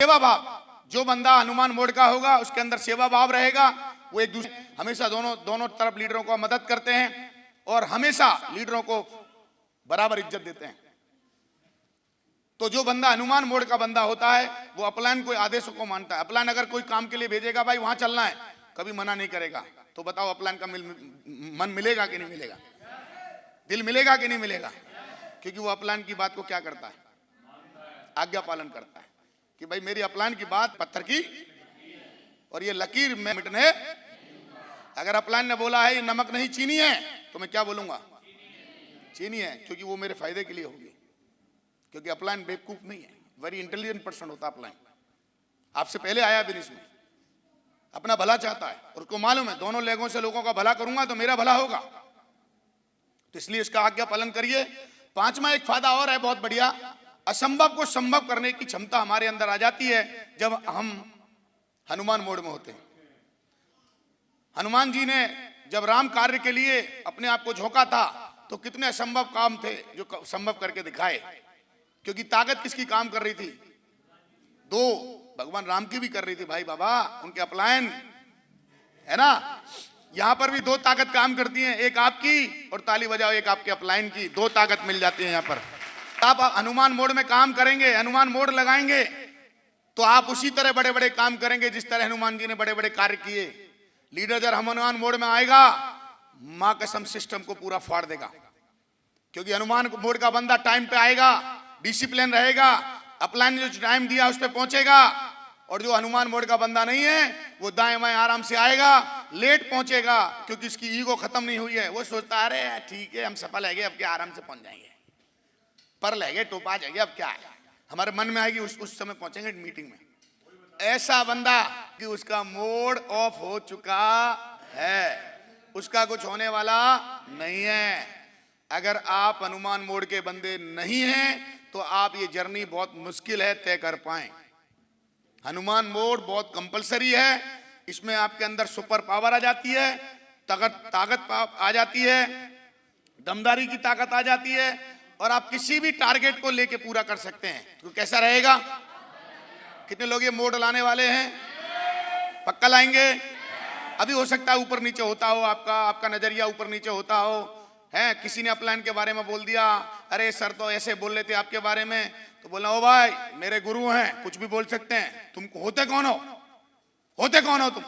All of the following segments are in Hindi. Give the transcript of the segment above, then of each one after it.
सेवा भाव, जो बंदा हनुमान मोड का होगा उसके अंदर सेवा भाव रहेगा। वो एक दूसरे हमेशा दोनों तरफ लीडरों को मदद करते हैं और हमेशा लीडरों को बराबर इज्जत देते हैं। तो जो बंदा हनुमान मोड का बंदा होता है वो अपलाइन कोई आदेशों को मानता है। अपलाइन अगर कोई काम के लिए भेजेगा, भाई वहां चलना है, कभी मना नहीं करेगा। तो बताओ अपलाइन का मन मिलेगा कि नहीं मिलेगा? दिल मिलेगा कि नहीं मिलेगा? क्योंकि वो अपलाइन की बात को क्या करता है? आज्ञा पालन करता है कि भाई मेरी अपलाइन की बात पत्थर की और ये लकीर में मिटने। अगर अपलाइन ने बोला है ये नमक नहीं चीनी है, तो मैं क्या बोलूंगा? चीनी है, क्योंकि वो मेरे फायदे के लिए होगी। क्योंकि अपलाइन बेवकूफ नहीं है, वेरी इंटेलिजेंट पर्सन होता है अपलाइन। आपसे पहले आया बिजनेस में, अपना भला चाहता है और उसको मालूम है दोनों लेगों से लोगों का भला करूंगा तो मेरा भला होगा। तो इसलिए इसका आज्ञा पालन करिए। पांचवा एक फायदा और है बहुत बढ़िया, असंभव को संभव करने की क्षमता हमारे अंदर आ जाती है जब हम हनुमान मोड में होते हैं। हनुमान जी ने जब राम कार्य के लिए अपने आप को झोंका था तो कितने असंभव काम थे जो संभव करके दिखाए। क्योंकि ताकत किसकी काम कर रही थी? दो, भगवान राम की भी कर रही थी भाई बाबा, उनके अपलायन है ना। यहां पर भी दो ताकत काम करती हैं, एक आपकी और ताली बजाओ एक आपके अपलायन की, दो ताकत मिल जाती है यहां पर। आप हनुमान मोड में काम करेंगे, हनुमान मोड लगाएंगे तो आप उसी तरह बड़े बड़े काम करेंगे जिस तरह हनुमान जी ने बड़े बड़े कार्य किए। लीडर जब हनुमान मोड में आएगा, मां कसम सिस्टम को पूरा फाड़ देगा। क्योंकि हनुमान मोड का बंदा टाइम पे आएगा, डिसिप्लिन रहेगा, अपलाइन ने जो टाइम दिया उस पर पहुंचेगा। और जो हनुमान मोड का बंदा नहीं है वो दाएं बाएं आराम से आएगा, लेट पहुंचेगा क्योंकि इसकी ईगो खत्म नहीं हुई है। वो सोचता है अरे ठीक है हम सफल है, अब क्या आराम से पहुंच जाएंगे, पर लगे टोपा जाएंगे, अब क्या है, हमारे मन में आएगी उस समय पहुंचेंगे मीटिंग में। ऐसा बंदा कि उसका मोड ऑफ हो चुका है, उसका कुछ होने वाला नहीं है। अगर आप हनुमान मोड के बंदे नहीं हैं तो आप ये जर्नी बहुत मुश्किल है तय कर पाए। हनुमान मोड बहुत कंपलसरी है, इसमें आपके अंदर सुपर पावर आ जाती है, ताकत आ जाती है, दमदारी की ताकत आ जाती है और आप किसी भी टारगेट को लेके पूरा कर सकते हैं। तो कैसा रहेगा? कितने लोग ये मोड लाने वाले हैं? पक्का लाएंगे? अभी हो सकता है ऊपर नीचे होता हो, आपका नजरिया ऊपर नीचे होता हो, है किसी ने अपलाइन के बारे में बोल दिया, अरे सर तो ऐसे बोल रहे थे आपके बारे में, तो बोला ओ भाई मेरे गुरु हैं, कुछ भी बोल सकते हैं, तुम होते कौन हो तुम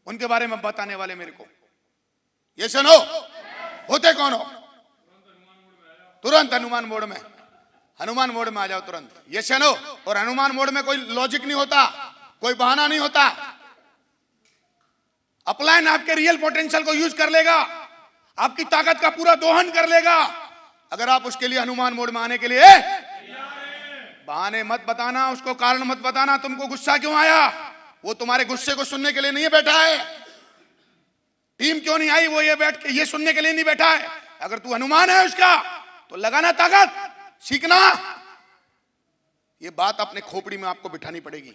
उनके बारे में बताने वाले मेरे को? ये सुनो, होते कौन हो? तुरंत हनुमान मोड में आ जाओ तुरंत। ये सुनो, और हनुमान मोड में कोई लॉजिक नहीं होता, कोई बहाना नहीं होता। अपलाइन आपके रियल पोटेंशियल को यूज कर लेगा, आपकी ताकत का पूरा दोहन कर लेगा। अगर आप उसके लिए हनुमान मोड में आने के लिए बहाने मत बताना, उसको कारण मत बताना, तुमको गुस्सा क्यों आया, वो तुम्हारे गुस्से को सुनने के लिए नहीं बैठा है। टीम क्यों नहीं आई, वो ये बैठ के ये सुनने के लिए नहीं बैठा है। अगर तू हनुमान है उसका तो लगाना ताकत, सीखना। ये बात अपने खोपड़ी में आपको बिठानी पड़ेगी।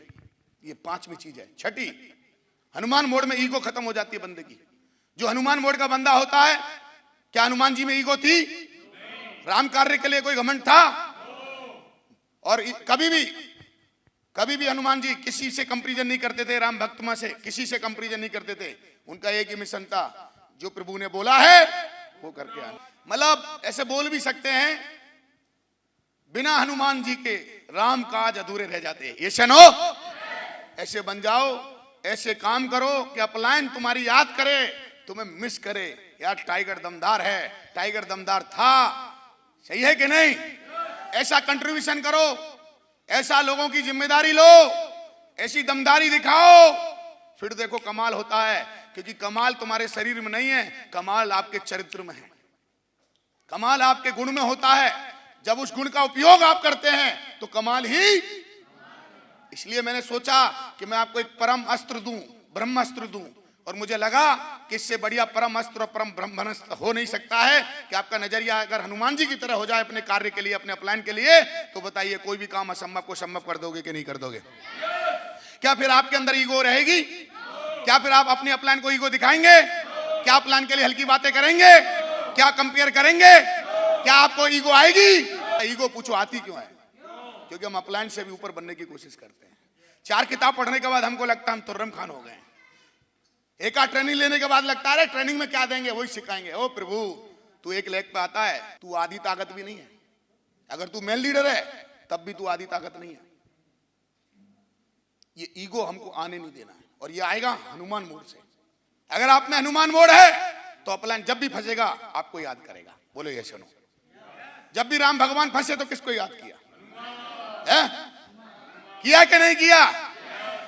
ये पांचवी चीज है। छठी, हनुमान मोड में ईगो खत्म हो जाती है बंदे की। जो हनुमान मोड का बंदा होता है, क्या हनुमान जी में ईगो थी? राम कार्य के लिए कोई घमंड था? और कभी भी हनुमान जी किसी से कंपैरिजन नहीं करते थे, राम भक्त में से किसी से कंपैरिजन नहीं करते थे। उनका एक ही मिशन था, जो प्रभु ने बोला है वो करके आना। मतलब ऐसे बोल भी सकते हैं, बिना हनुमान जी के राम काज अधूरे रह जाते हैं। ये सुनो, ऐसे बन जाओ, ऐसे काम करो कि अपलाइन तुम्हारी याद करे, तुम्हें मिस करे। यार टाइगर दमदार है, टाइगर दमदार था, सही है कि नहीं? ऐसा कंट्रीब्यूशन करो, ऐसा लोगों की जिम्मेदारी लो, ऐसी दमदारी दिखाओ, फिर देखो कमाल होता है। क्योंकि कमाल तुम्हारे शरीर में नहीं है, कमाल आपके चरित्र में है, कमाल आपके गुण में होता है। जब उस गुण का उपयोग आप करते हैं तो कमाल ही। इसलिए मैंने सोचा कि मैं आपको एक परम अस्त्र दूं, ब्रह्मास्त्र दूं, और मुझे लगा कि इससे बढ़िया परम अस्त्र और परम ब्रह्मास्त्र हो नहीं सकता है कि आपका नजरिया अगर हनुमान जी की तरह हो जाए अपने कार्य के लिए, अपने अपलाइन के लिए, तो बताइए कोई भी काम असंभव को संभव कर दोगे कि नहीं कर दोगे? क्या फिर आपके अंदर ईगो रहेगी? क्या फिर आप अपने अपलाइन को ईगो दिखाएंगे? क्या प्लान के लिए हल्की बातें करेंगे? क्या कंपेयर करेंगे? क्या आपको ईगो आएगी? ईगो पूछो आती क्यों है? क्योंकि हम अपलाइन से भी ऊपर बनने की कोशिश करते हैं। 4 किताब पढ़ने के बाद हमको लगता है हम तुर्रम खान हो गए। एक आध ट्रेनिंग लेने के बाद लगता है ट्रेनिंग में क्या देंगे वही सिखाएंगे। ओ प्रभु, तू एक लेग पे आता है, तू आधी ताकत भी नहीं है। अगर तू मेन लीडर है तब भी तू आधी ताकत नहीं है। ये ईगो हमको आने नहीं देना है, और ये आएगा हनुमान मोड़ से। अगर आप में हनुमान मोड़ है तो अपलाइन जब भी फंसेगा आपको याद करेगा। बोलो ये सुनो, जब भी राम भगवान फंसे तो किसको याद किया है? किया कि नहीं किया?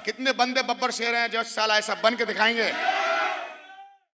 कितने बंदे बब्बर शेर हैं जो साला ऐसा बन के दिखाएंगे।